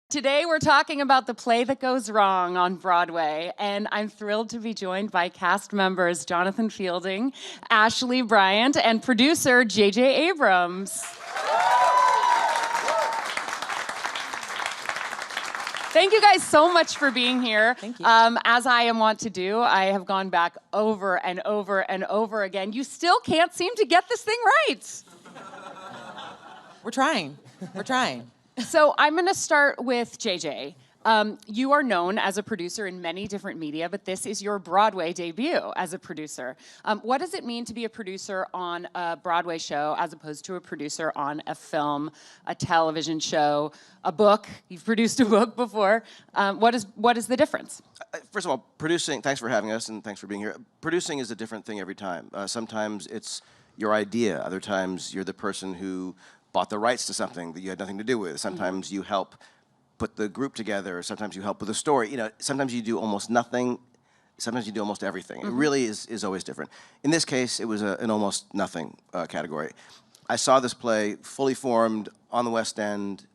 Today we're talking about the play that goes wrong on Broadway, and I'm thrilled to be joined by cast members Jonathan Fielding, Ashley Bryant, and producer J.J. Abrams. Thank you guys so much for being here. Thank you. As I am wont to do, I have gone back over and over and over again. You still can't seem to get this thing right. We're trying. We're trying. So I'm going to start with JJ. You are known as a producer in many different media, but this is your Broadway debut as a producer. What does it mean to be a producer on a Broadway show as opposed to a producer on a film, a television show, a book? You've produced a book before. What is the difference? First of all, producing, thanks for having us and thanks for being here. Producing is a different thing every time. Sometimes it's your idea. Other times you're the person who bought the rights to something that you had nothing to do with. Sometimes you help put the group together. Sometimes you help with a story. You know, sometimes you do almost nothing. Sometimes you do almost everything. It really is always different. In this case, it was an almost nothing category. I saw this play fully formed on the West End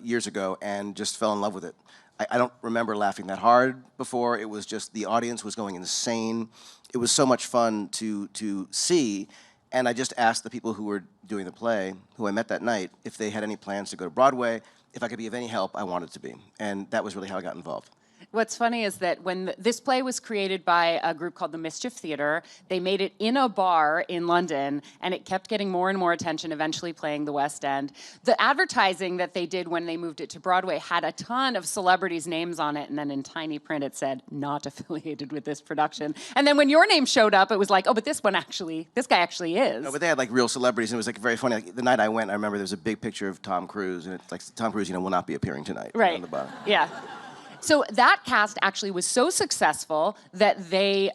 years ago and just fell in love with it. I don't remember laughing that hard before. It was just, the audience was going insane. It was so much fun to see. And I just asked the people who were doing the play, who I met that night, if they had any plans to go to Broadway, if I could be of any help, I wanted to be. And that was really how I got involved. What's funny is that when this play was created by a group called the Mischief Theater, they made it in a bar in London, and it kept getting more and more attention, eventually playing the West End. The advertising that they did when they moved it to Broadway had a ton of celebrities' names on it, and then in tiny print it said, not affiliated with this production. And then when your name showed up, it was like, oh, but this guy actually is. No, but they had like real celebrities, and it was like very funny. Like, the night I went, I remember there was a big picture of Tom Cruise, and it's like, Tom Cruise, will not be appearing tonight. Right, on the bottom. Yeah. So that cast actually was so successful that they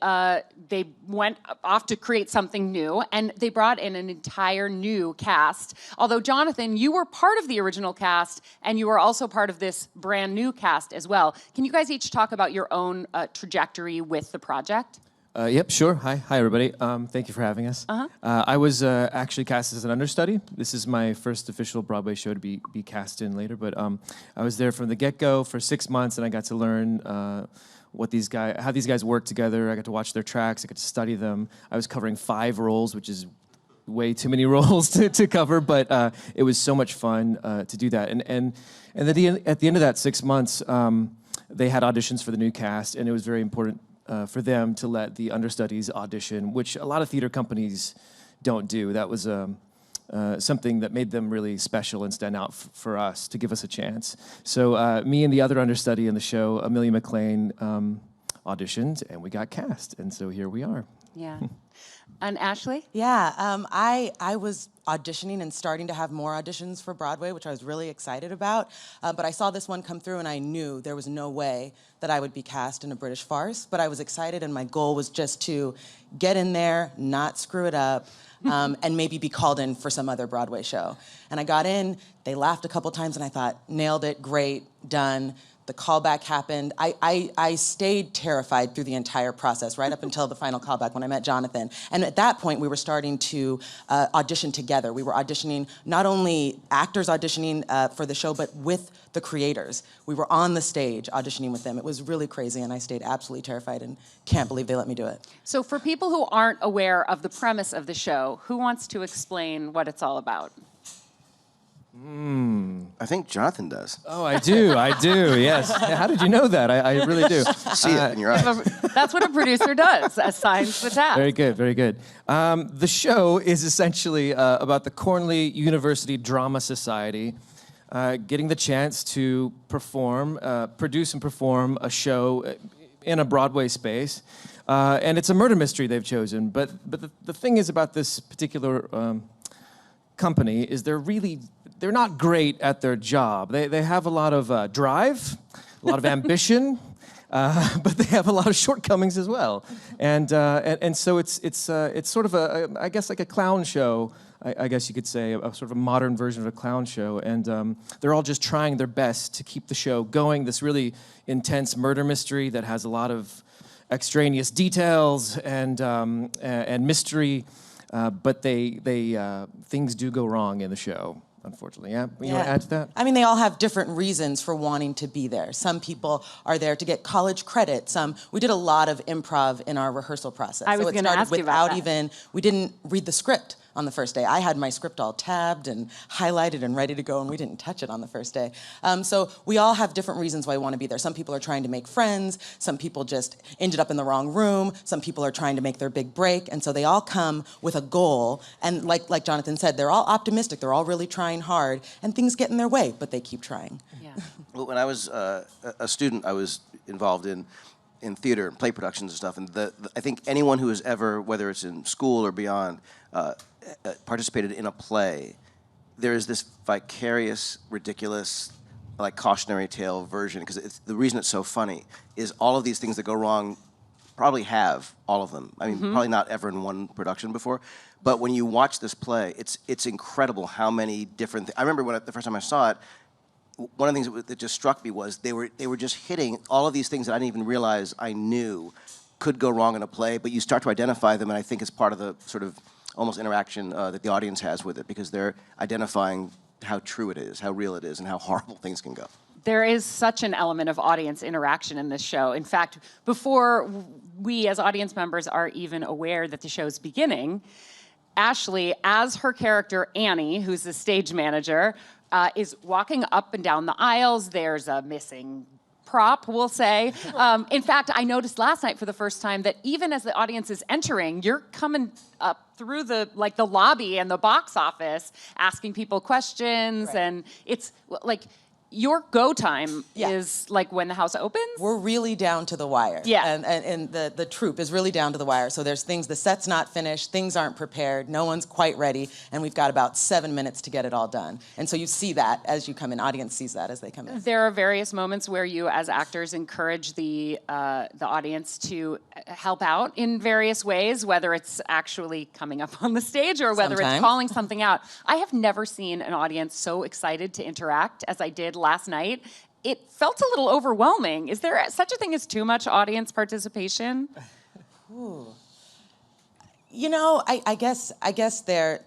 went off to create something new, and they brought in an entire new cast. Although, Jonathan, you were part of the original cast, and you were also part of this brand new cast as well. Can you guys each talk about your own trajectory with the project? Yep, sure. Hi, everybody. Thank you for having us. I was actually cast as an understudy. This is my first official Broadway show to be cast in later, but I was there from the get-go for 6 months, and I got to learn how these guys work together. I got to watch their tracks. I got to study them. I was covering 5 roles, which is way too many roles to cover, but it was so much fun to do that. And at the end of that 6 months, they had auditions for the new cast, and it was very important for them to let the understudies audition, which a lot of theater companies don't do. That was something that made them really special and stand out for us, to give us a chance. So me and the other understudy in the show, Amelia McLean, auditioned, and we got cast, and so here we are. Yeah. And Ashley? Yeah, I was auditioning and starting to have more auditions for Broadway, which I was really excited about. But I saw this one come through, and I knew there was no way that I would be cast in a British farce. But I was excited, and my goal was just to get in there, not screw it up, and maybe be called in for some other Broadway show. And I got in, they laughed a couple times, and I thought, nailed it, great, done. The callback happened. I stayed terrified through the entire process, right up until the final callback when I met Jonathan. And at that point, we were starting to audition together. We were auditioning, not only actors auditioning for the show, but with the creators. We were on the stage auditioning with them. It was really crazy, and I stayed absolutely terrified and can't believe they let me do it. So for people who aren't aware of the premise of the show, who wants to explain what it's all about? I think Jonathan does. Oh, I do, yes. How did you know that? I really do. See it in your eyes. That's what a producer does, assigns the task. Very good, very good. The show is essentially about the Cornell University Drama Society getting the chance to produce and perform a show in a Broadway space. And it's a murder mystery they've chosen. But the thing is about this particular company is they're not great at their job. They have a lot of drive, a lot of ambition, but they have a lot of shortcomings as well. And so it's sort of I guess like a clown show I guess you could say, a sort of a modern version of a clown show. And they're all just trying their best to keep the show going. This really intense murder mystery that has a lot of extraneous details and mystery, but things do go wrong in the show, unfortunately. Yeah, you want to add to that? I mean, they all have different reasons for wanting to be there. Some people are there to get college credit. We did a lot of improv in our rehearsal process. I was going to ask you about that. We didn't read the script on the first day. I had my script all tabbed and highlighted and ready to go, and we didn't touch it on the first day. So we all have different reasons why we want to be there. Some people are trying to make friends. Some people just ended up in the wrong room. Some people are trying to make their big break. And so they all come with a goal. And like Jonathan said, they're all optimistic. They're all really trying hard. And things get in their way, but they keep trying. Yeah. Well, when I was a student, I was involved in theater and play productions and stuff. And I think anyone who has ever, whether it's in school or beyond, participated in a play, there is this vicarious, ridiculous, like cautionary tale version, because the reason it's so funny is all of these things that go wrong probably have all of them. I mean, probably not ever in one production before, but when you watch this play, it's incredible how many different I remember the first time I saw it, one of the things that just struck me was they were just hitting all of these things that I didn't even realize I knew could go wrong in a play, but you start to identify them, and I think it's part of the sort of almost interaction that the audience has with it, because they're identifying how true it is, how real it is, and how horrible things can go. There is such an element of audience interaction in this show. In fact, before we as audience members are even aware that the show's beginning, Ashley, as her character Annie, who's the stage manager, is walking up and down the aisles. There's a missing prop, we'll say. In fact, I noticed last night for the first time that even as the audience is entering, you're coming up through the lobby and the box office, asking people questions, right. And it's like your go time is like when the house opens? We're really down to the wire. Yeah. And the troupe is really down to the wire. So there's things, the set's not finished, things aren't prepared, no one's quite ready, and we've got about 7 minutes to get it all done. And so you see that as you come in, audience sees that as they come in. There are various moments where you as actors encourage the audience to help out in various ways, whether it's actually coming up on the stage or whether Sometimes. it's calling something out. I have never seen an audience so excited to interact as I did last night. It felt a little overwhelming. Is there such a thing as too much audience participation? Ooh. You know, I guess they're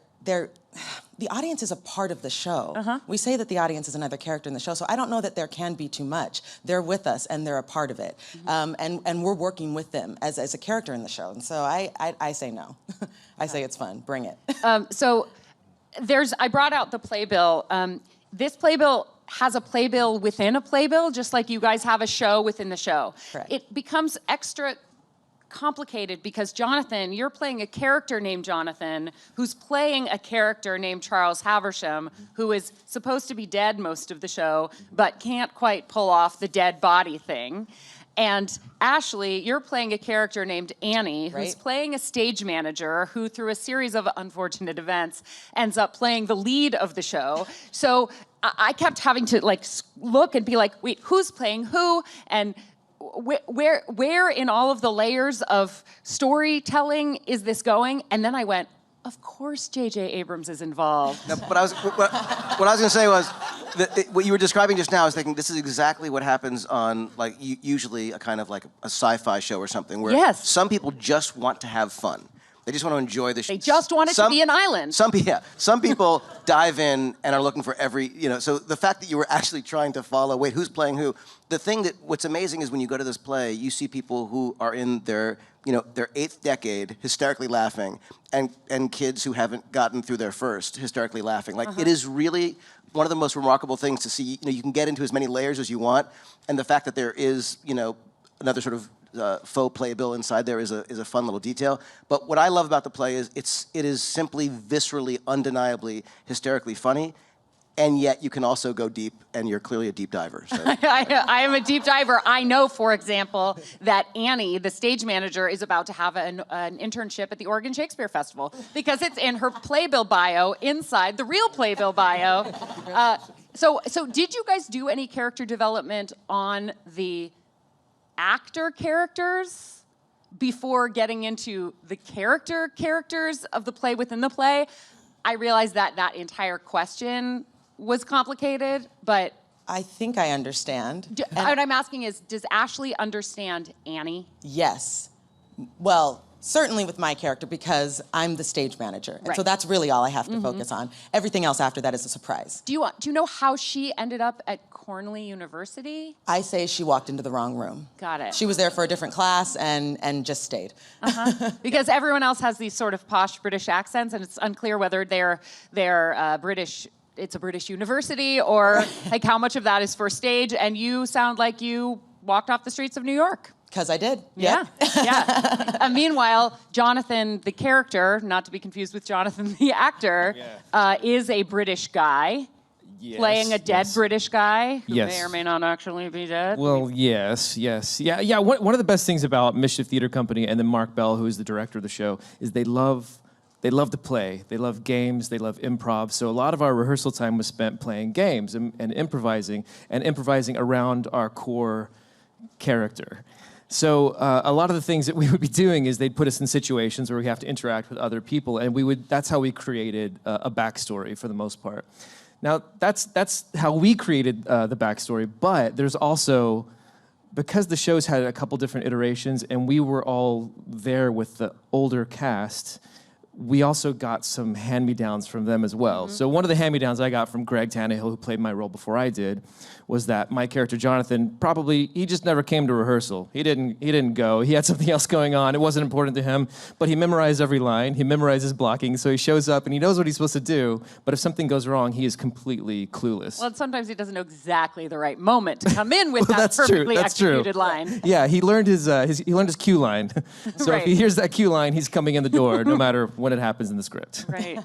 the audience is a part of the show. We say that the audience is another character in the show, so I don't know that there can be too much. They're with us and they're a part of it. And we're working with them as a character in the show. And so I say no. I say it's fun, bring it. So I brought out the playbill. This playbill has a playbill within a playbill, just like you guys have a show within the show. Correct. It becomes extra complicated because Jonathan, you're playing a character named Jonathan who's playing a character named Charles Haversham, who is supposed to be dead most of the show, but can't quite pull off the dead body thing. And Ashley, you're playing a character named Annie, who's Right. playing a stage manager who, through a series of unfortunate events, ends up playing the lead of the show. So I kept having to look and be like, wait, who's playing who? And where in all of the layers of storytelling is this going? And then I went, of course J.J. Abrams is involved. No, but what I was going to say was, what you were describing just now, I was thinking this is exactly what happens on usually a kind of like a sci-fi show or something, where Yes. some people just want to have fun. They just want to enjoy the show. They just want it to be an island. Some people dive in and are looking for so the fact that you were actually trying to follow, wait, who's playing who? What's amazing is when you go to this play, you see people who are in their 8th decade hysterically laughing, and kids who haven't gotten through their first hysterically laughing. It is really one of the most remarkable things to see. You can get into as many layers as you want, and the fact that there is, another sort of faux playbill inside there is a fun little detail. But what I love about the play is it is simply viscerally, undeniably, hysterically funny, and yet you can also go deep, and you're clearly a deep diver. So. I am a deep diver. I know, for example, that Annie, the stage manager, is about to have an internship at the Oregon Shakespeare Festival because it's in her playbill bio inside the real playbill bio. So did you guys do any character development on the actor characters before getting into the characters of the play within the play? I realize that that entire question was complicated, but I think I understand. what I'm asking is, does Ashley understand Annie? Yes. Well, certainly with my character, because I'm the stage manager. And so Right. that's really all I have to focus on. Everything else after that is a surprise. Do you know how she ended up at Cornell University? I say she walked into the wrong room. Got it. She was there for a different class and just stayed. Because everyone else has these sort of posh British accents, and it's unclear whether they're British. It's a British university, or like how much of that is for stage. And you sound like you walked off the streets of New York. Because I did. Yeah, Yep. yeah. Meanwhile, Jonathan, the character, not to be confused with Jonathan, the actor, is a British guy. Yes, Playing a dead British guy who Yes. may or may not actually be dead. Well, yes. Yeah. One of the best things about Mischief Theater Company and then Mark Bell, who is the director of the show, is they love to play. They love games. They love improv. So a lot of our rehearsal time was spent playing games and improvising around our core character. So a lot of the things that we would be doing is they'd put us in situations where we have to interact with other people, and that's how we created a backstory for the most part. Now, that's how we created the backstory, but there's also, because the show's had a couple different iterations and we were all there with the older cast, we also got some hand-me-downs from them as well. So one of the hand-me-downs I got from Greg Tannehill, who played my role before I did, was that my character Jonathan he just never came to rehearsal. He didn't go. He had something else going on. It wasn't important to him, but he memorized every line. He memorized his blocking, so he shows up and he knows what he's supposed to do, but if something goes wrong, he is completely clueless. Well, sometimes he doesn't know exactly the right moment to come in with that That's true, perfectly that's true. executed line. Yeah, he learned his cue line. So if he Right. hears that cue line, he's coming in the door, no matter when it happens in the script. Right.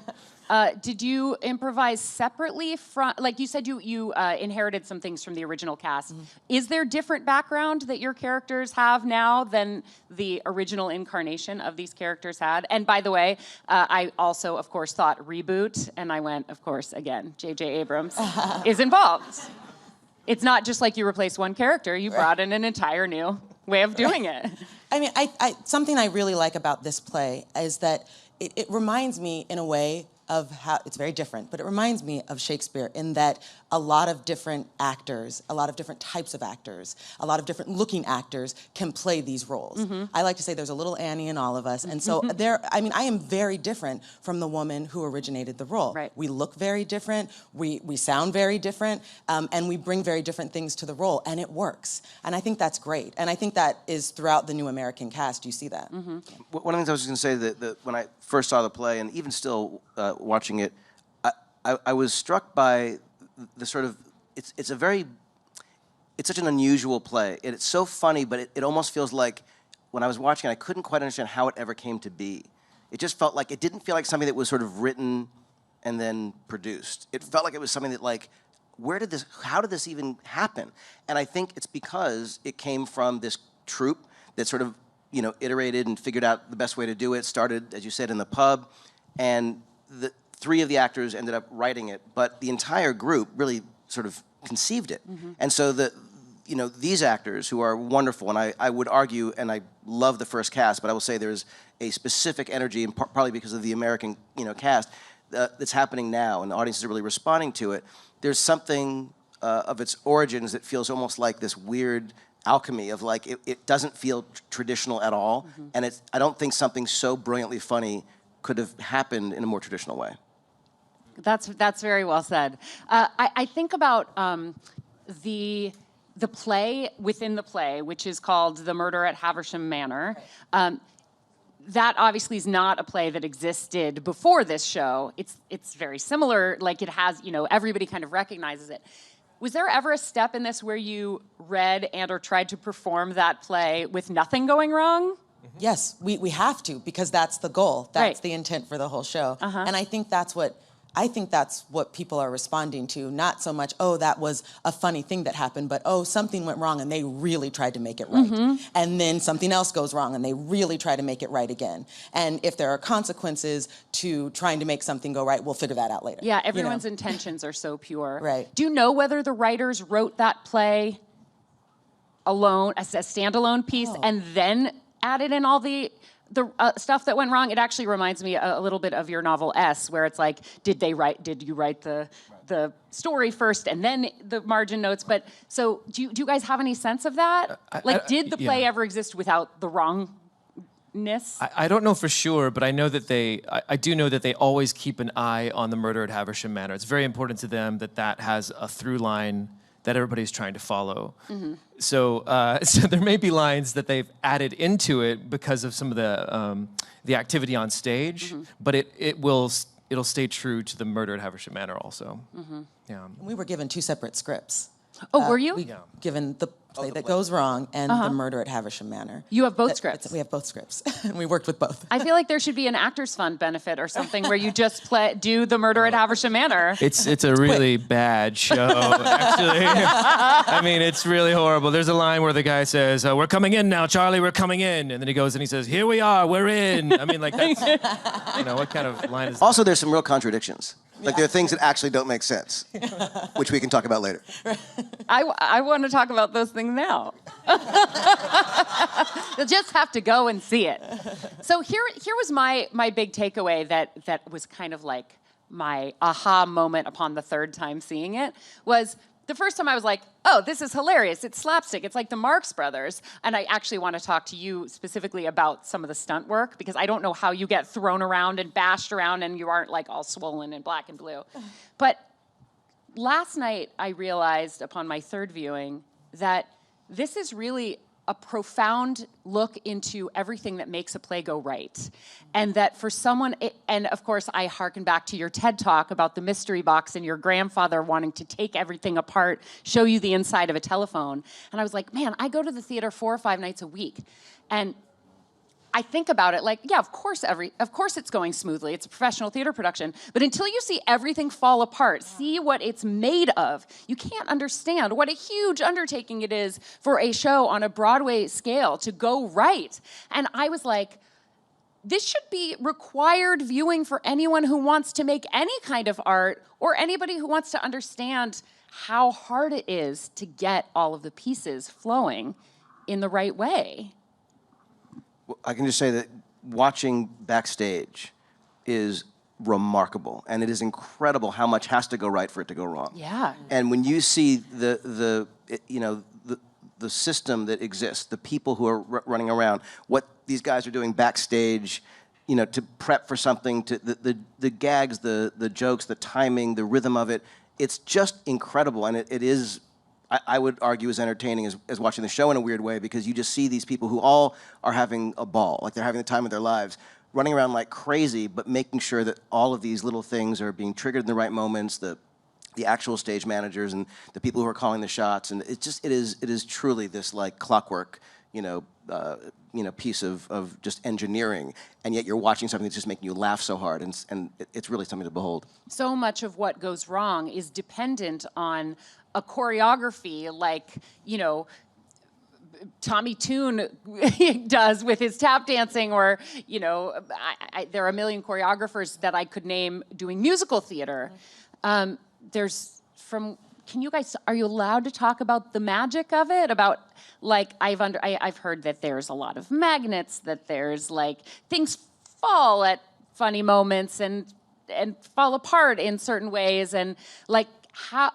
Did you improvise separately from, like you said, you inherited some things from the original cast. Is there different background that your characters have now than the original incarnation of these characters had? And by the way, I also, of course, thought reboot, and I went, of course, again, J.J. Abrams is involved. It's not just like you replaced one character, you brought in an entire new way of doing it. I mean, something I really like about this play is that it reminds me in a way of how, it's very different, but it reminds me of Shakespeare in that a lot of different actors, a lot of different types of actors, a lot of different looking actors can play these roles. I like to say there's a little Annie in all of us, and so I am very different from the woman who originated the role. Right. We look very different, we sound very different, and we bring very different things to the role, and it works. And I think that's great, and I think that is throughout the New American cast, you see that. One of the things I was going to say that when I first saw the play, and even still watching it, I was struck by the sort of, it's such an unusual play. It's so funny, but it almost feels like, when I was watching it, I couldn't quite understand how it ever came to be. It just felt like, it didn't feel like something that was sort of written and then produced. It felt like it was something that, like, how did this even happen? And I think it's because it came from this troupe that sort of, iterated and figured out the best way to do it. Started, as you said, in the pub, and the 3 of the actors ended up writing it, but the entire group really sort of conceived it. And so these actors who are wonderful, and I would argue, and I love the first cast, but I will say there's a specific energy, and partly because of the American cast, that's happening now, and the audiences are really responding to it. There's something of its origins that feels almost like this weird alchemy of, like, it doesn't feel traditional at all, and I don't think something so brilliantly funny could have happened in a more traditional way. That's very well said. I think about the play within the play, which is called The Murder at Haversham Manor. That obviously is not a play that existed before this show. It's very similar, like it has, everybody kind of recognizes it. Was there ever a step in this where you read and or tried to perform that play with nothing going wrong? Yes, we have to, because that's the goal. That's Right. the intent for the whole show. And I think that's what people are responding to. Not so much, oh, that was a funny thing that happened, but oh, something went wrong and they really tried to make it right. And then something else goes wrong and they really try to make it right again. And if there are consequences to trying to make something go right, we'll figure that out later. Yeah, everyone's intentions are so pure. Right. Do you know whether the writers wrote that play alone, as a standalone piece, and then added in all the the stuff that went wrong, it actually reminds me a little bit of your novel S, where it's like, did you write the story first and then the margin notes? But so do you guys have any sense of that? Did the play ever exist without the wrongness? I don't know for sure, but I know that I do know that they always keep an eye on the murder at Havisham Manor. It's very important to them that has a through line that everybody's trying to follow. Mm-hmm. So there may be lines that they've added into it because of some of the activity on stage, mm-hmm. but it'll stay true to the murder at Havisham Manor also. Mm-hmm. Yeah. We were given 2 separate scripts. Oh, were you? Given the play that goes wrong and the murder at Havisham Manor. You have both scripts? We have both scripts, and we worked with both. I feel like there should be an Actors Fund benefit or something where you just do the murder at Havisham Manor. It's a really bad show, actually. I mean, it's really horrible. There's a line where the guy says, "We're coming in now, Charlie, we're coming in." And then he goes and he says, "Here we are, we're in." I mean, like, that's, what kind of line is that? Also, there's some real contradictions. Like, there are things that actually don't make sense, which we can talk about later. I want to talk about those things now. You'll just have to go and see it. So here was my big takeaway that was kind of like my aha moment upon the 3rd time seeing it, was the first time I was like, oh, this is hilarious. It's slapstick. It's like the Marx Brothers. And I actually want to talk to you specifically about some of the stunt work, because I don't know how you get thrown around and bashed around and you aren't like all swollen and black and blue. But last night I realized upon my 3rd viewing that this is really a profound look into everything that makes a play go right. And that for someone, and of course I hearken back to your TED Talk about the mystery box and your grandfather wanting to take everything apart, show you the inside of a telephone. And I was like, man, I go to the theater 4 or 5 nights a week. And I think about it like, yeah, of course it's going smoothly. It's a professional theater production. But until you see everything fall apart, see what it's made of, you can't understand what a huge undertaking it is for a show on a Broadway scale to go right. And I was like, this should be required viewing for anyone who wants to make any kind of art, or anybody who wants to understand how hard it is to get all of the pieces flowing in the right way. I can just say that watching backstage is remarkable, and it is incredible how much has to go right for it to go wrong. Yeah. And when you see the system that exists, the people who are running around, what these guys are doing backstage, to prep for something, to the gags, the jokes, the timing, the rhythm of it, it's just incredible, and it is, I would argue, as entertaining as watching the show in a weird way, because you just see these people who all are having a ball, like they're having the time of their lives, running around like crazy, but making sure that all of these little things are being triggered in the right moments, the actual stage managers and the people who are calling the shots, and it is truly this like clockwork, piece of just engineering, and yet you're watching something that's just making you laugh so hard, and it's really something to behold. So much of what goes wrong is dependent on a choreography like, Tommy Toon does with his tap dancing, or, there are a million choreographers that I could name doing musical theater. Are you allowed to talk about the magic of it? About, like, I've heard that there's a lot of magnets, that there's, like, things fall at funny moments and fall apart in certain ways, and, like, how...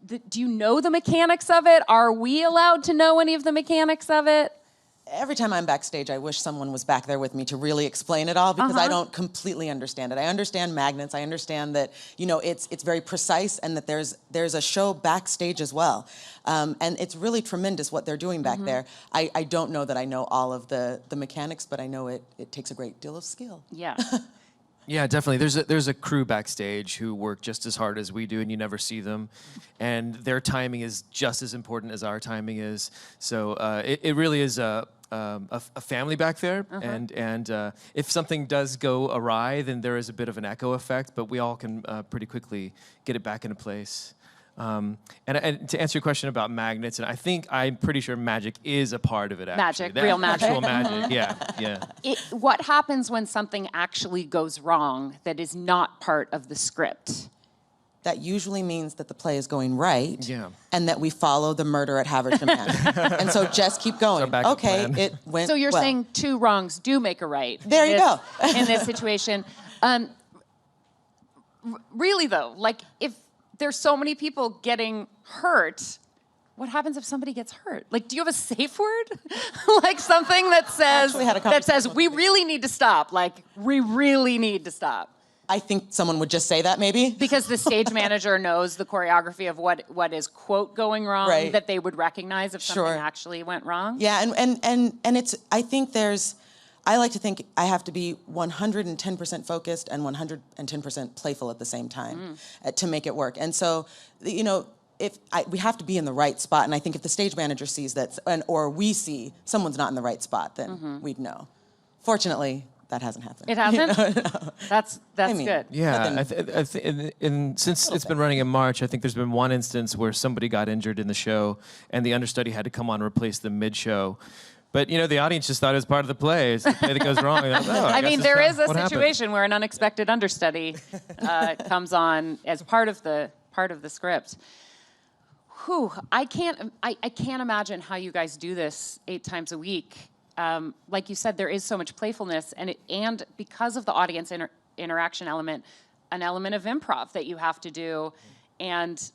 Do you know the mechanics of it? Are we allowed to know any of the mechanics of it? Every time I'm backstage, I wish someone was back there with me to really explain it all, because I don't completely understand it. I understand magnets. I understand that, it's very precise, and that there's a show backstage as well. And it's really tremendous what they're doing back there. I don't know that I know all of the mechanics, but I know it takes a great deal of skill. Yeah. Yeah, definitely. There's a crew backstage who work just as hard as we do, and you never see them. And their timing is just as important as our timing is. So it really is a family back there. And if something does go awry, then there is a bit of an echo effect, but we all can pretty quickly get it back into place. And to answer your question about magnets, and I'm pretty sure magic is a part of it, actually. Magic, real magic. Actual magic, yeah. What happens when something actually goes wrong that is not part of the script? that usually means that the play is going right, Yeah. and that we follow the murder at Haversham End. And so just keep going. backup Okay, plan. it went So you're well. saying 2 wrongs do make a right. There you go. In this situation. Really though, like if there's so many people getting hurt, what happens if somebody gets hurt? Like, do you have a safe word? Like something that says actually had a conversation we really need to stop. Like, we really need to stop. I think someone would just say that maybe. Because the stage manager knows the choreography of what is, quote, going wrong, Right. that they would recognize if something Sure. actually went wrong. Yeah, and it's, I think I like to think I have to be 110% focused and 110% playful at the same time to make it work. And so, you know, we have to be in the right spot, and I think if the stage manager sees that, or we see someone's not in the right spot, then we'd know. Fortunately, that hasn't happened. It hasn't? No. That's I mean, good. Yeah, Nothing- since it's been running in March, I think there's been one instance where somebody got injured in the show, and the understudy had to come on and replace them mid-show. But you know, the audience just thought it was part of the play. It's the play that goes wrong. Like, oh, I guess mean, it's there kind is of a what happened. situation where an unexpected understudy comes on as part of the script. Whew, I can't imagine how you guys do this 8 times a week. Like you said, there is so much playfulness, and because of the audience interaction element, an element of improv that you have to do, and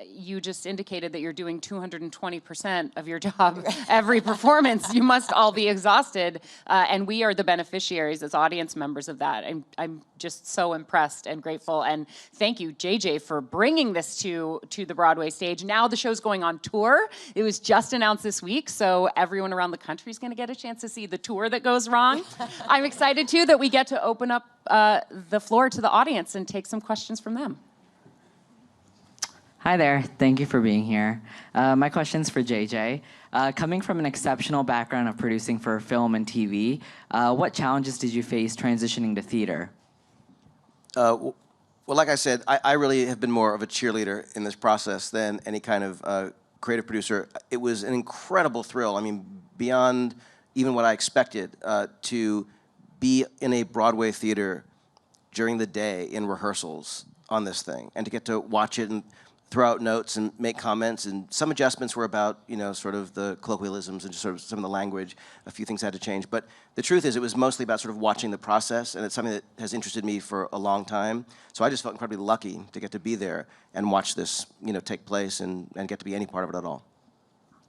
you just indicated that you're doing 220% of your job every performance. You must all be exhausted, and we are the beneficiaries as audience members of that. I'm just so impressed and grateful, and thank you, JJ, for bringing this to the Broadway stage. Now the show's going on tour. It was just announced this week, so everyone around the country is going to get a chance to see the tour that goes wrong. I'm excited, too, that we get to open up the floor to the audience and take some questions from them. Hi there. Thank you for being here. My question's for JJ. Coming from an exceptional background of producing for film and TV, what challenges did you face transitioning to theater? Well, like I said, I really have been more of a cheerleader in this process than any kind of creative producer. It was an incredible thrill. I mean, beyond even what I expected, to be in a Broadway theater during the day in rehearsals on this thing, and to get to watch it and throw out notes and make comments, and some adjustments were about, you know, sort of the colloquialisms and just sort of some of the language. A few things had to change, but the truth is it was mostly about sort of watching the process, and it's something that has interested me for a long time. So I just felt incredibly lucky to get to be there and watch this, you know, take place and get to be any part of it at all.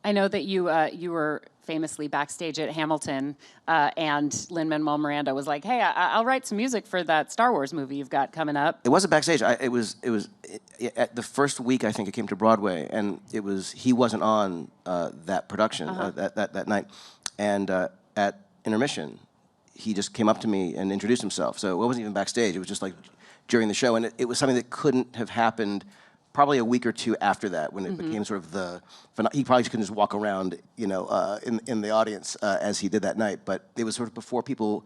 I know that you were famously backstage at Hamilton, and Lin-Manuel Miranda was like, "Hey, I'll write some music for that Star Wars movie you've got coming up." It wasn't backstage. It was at the first week I think it came to Broadway, and he wasn't on that production that night, and at intermission, he just came up to me and introduced himself. So it wasn't even backstage. It was just like during the show, and it was something that couldn't have happened probably a week or two after that, when it became sort of he probably couldn't just walk around, you know, in the audience as he did that night. But it was sort of before people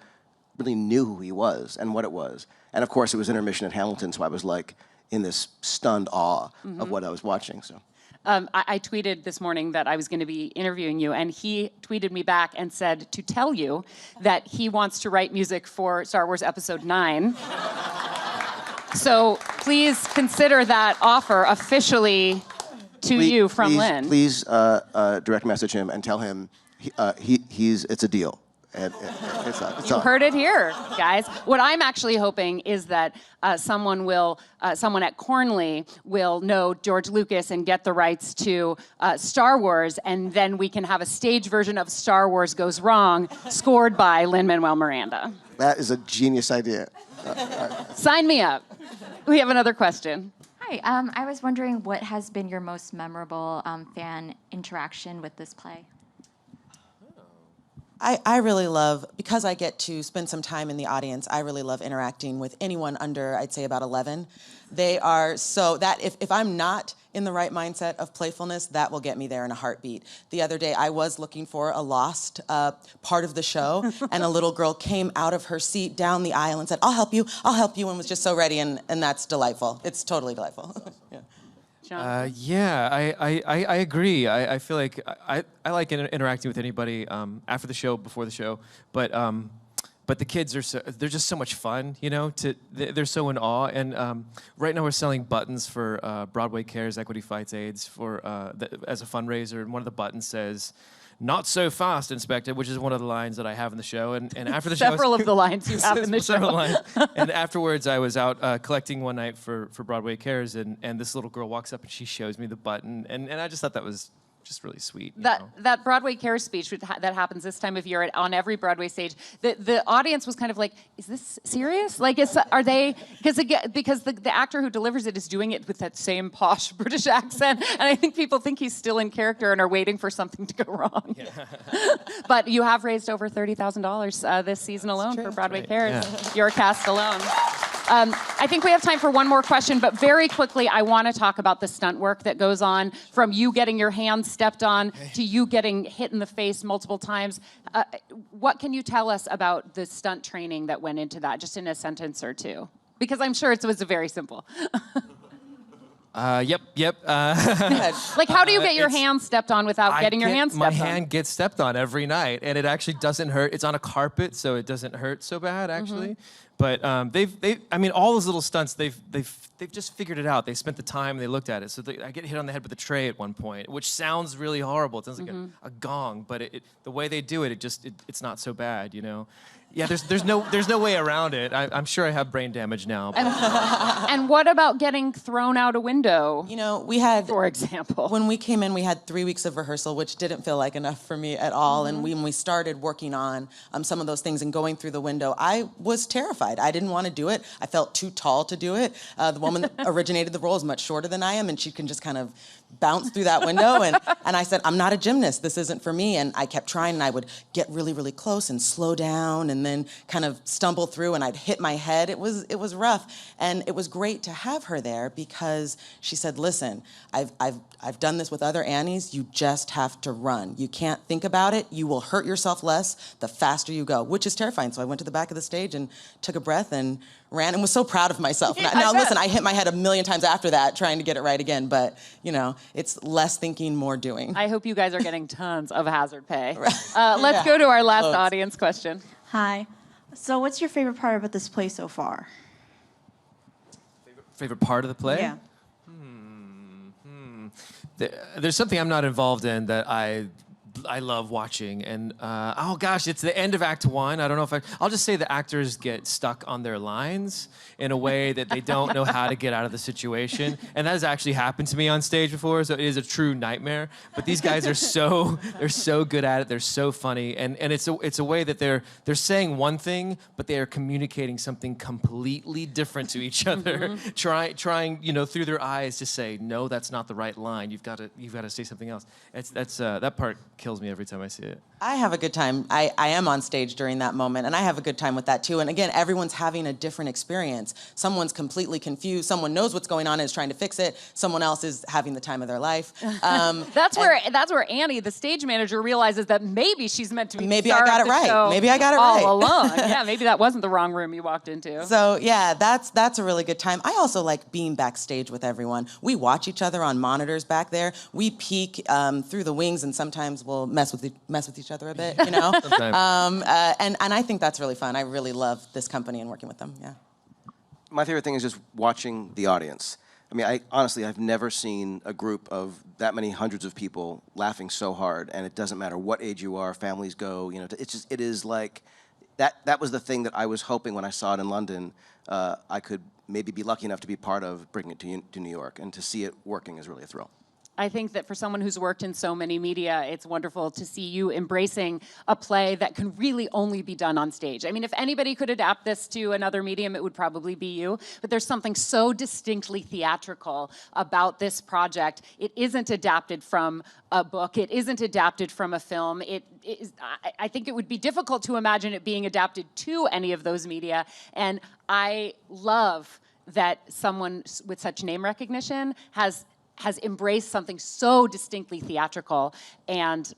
really knew who he was and what it was. And of course, it was intermission at Hamilton, so I was like in this stunned awe of what I was watching. So. I tweeted this morning that I was going to be interviewing you, and he tweeted me back and said to tell you that he wants to write music for Star Wars Episode 9. So please consider that offer officially to you from Lynn. Please direct message him and tell him it's a deal. And You heard it here, guys. What I'm actually hoping is that someone at Cornley will know George Lucas and get the rights to Star Wars, and then we can have a stage version of Star Wars Goes Wrong, scored by Lin-Manuel Miranda. That is a genius idea. Sign me up. We have another question. Hi, I was wondering what has been your most memorable fan interaction with this play? I really love, because I get to spend some time in the audience, I really love interacting with anyone under, I'd say, about 11. They are so that if I'm not in the right mindset of playfulness, that will get me there in a heartbeat. The other day, I was looking for a lost part of the show, and a little girl came out of her seat down the aisle and said, I'll help you, and was just so ready, and that's delightful. It's totally delightful. Yeah. John? Yeah, I agree. I feel like I like interacting with anybody after the show, before the show, but but the kids are they're just so much fun, you know. They're so in awe. And right now we're selling buttons for Broadway Cares Equity Fights AIDS as a fundraiser, and one of the buttons says, "Not so fast, Inspector," which is one of the lines that I have in the show. And after the show, Several of the lines you have in the show. Lines. And afterwards, I was out collecting one night for Broadway Cares, and this little girl walks up and she shows me the button, and I just thought that was just really sweet. That Broadway Cares speech that happens this time of year on every Broadway stage. The audience was kind of like, "Is this serious? Like, are they?" Because the actor who delivers it is doing it with that same posh British accent, and I think people think he's still in character and are waiting for something to go wrong. Yeah. But you have raised over $30,000 this season alone for Broadway Cares. Yeah. Your cast alone. I think we have time for one more question, but very quickly, I want to talk about the stunt work that goes on from you getting your hand stepped on to you getting hit in the face multiple times. What can you tell us about the stunt training that went into that, just in a sentence or two? Because I'm sure it was very simple. Yep. Like, how do you get your hand stepped on without getting your hand stepped on? My hand gets stepped on every night, and it actually doesn't hurt. It's on a carpet, so it doesn't hurt so bad, actually. Mm-hmm. But I mean, all those little stunts, they've just figured it out. They spent the time, and they looked at it. So I get hit on the head with a tray at one point, which sounds really horrible. It sounds like a gong, but the way they do it, it's not so bad, you know. Yeah, there's no way around it. I'm sure I have brain damage now. And what about getting thrown out a window? You know, we had, for example, when we came in, we had 3 weeks of rehearsal, which didn't feel like enough for me at all. And when we started working on some of those things and going through the window, I was terrified. I didn't want to do it. I felt too tall to do it. The woman that originated the role is much shorter than I am, and she can just kind of bounce through that window. And I said, "I'm not a gymnast. This isn't for me." And I kept trying, and I would get really, really close and slow down, and then kind of stumble through, and I'd hit my head. It was rough, and it was great to have her there because she said, "Listen, I've done this with other Annies. You just have to run. You can't think about it. You will hurt yourself less the faster you go," which is terrifying. So I went to the back of the stage and took a breath and ran and was so proud of myself. Now listen, I hit my head a million times after that trying to get it right again, but you know, it's less thinking, more doing. I hope you guys are getting tons of hazard pay. Let's go to our last audience question. Hi. So what's your favorite part about this play so far? Favorite part of the play? Yeah. There's something I'm not involved in that I love watching, and oh gosh, it's the end of Act 1. I don't know if I'll just say the actors get stuck on their lines in a way that they don't know how to get out of the situation, and that has actually happened to me on stage before, so it is a true nightmare. But these guys are they're so good at it. They're so funny, and it's a way that they're saying one thing, but they are communicating something completely different to each other, trying through their eyes to say, "No, that's not the right line. You've got to say something else." That part kills me every time I see it. I have a good time. I am on stage during that moment, and I have a good time with that too. And again, everyone's having a different experience. Someone's completely confused. Someone knows what's going on and is trying to fix it. Someone else is having the time of their life. That's where Annie, the stage manager, realizes that maybe she's meant to be. Maybe I got it right. Maybe I got it right all along. Yeah, maybe that wasn't the wrong room you walked into. So yeah, that's a really good time. I also like being backstage with everyone. We watch each other on monitors back there. We peek through the wings, and sometimes we'll mess with each other a bit, you know. And I think that's really fun. I really love this company and working with them. Yeah. My favorite thing is just watching the audience. I mean, I've never seen a group of that many hundreds of people laughing so hard, and it doesn't matter what age you are, families go, you know, it is like, that was the thing that I was hoping when I saw it in London, I could maybe be lucky enough to be part of bringing it to New York, and to see it working is really a thrill. I think that for someone who's worked in so many media, it's wonderful to see you embracing a play that can really only be done on stage. I mean, if anybody could adapt this to another medium, it would probably be you. But there's something so distinctly theatrical about this project. It isn't adapted from a book. It isn't adapted from a film. I think it would be difficult to imagine it being adapted to any of those media. And I love that someone with such name recognition has embraced something so distinctly theatrical. And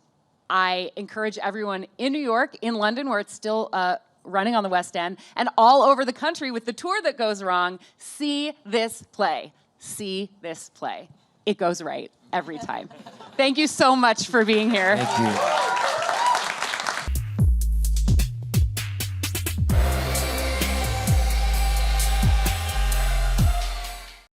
I encourage everyone in New York, in London, where it's still running on the West End, and all over the country with the tour that goes wrong, see this play. See this play. It goes right every time. Thank you so much for being here. Thank you.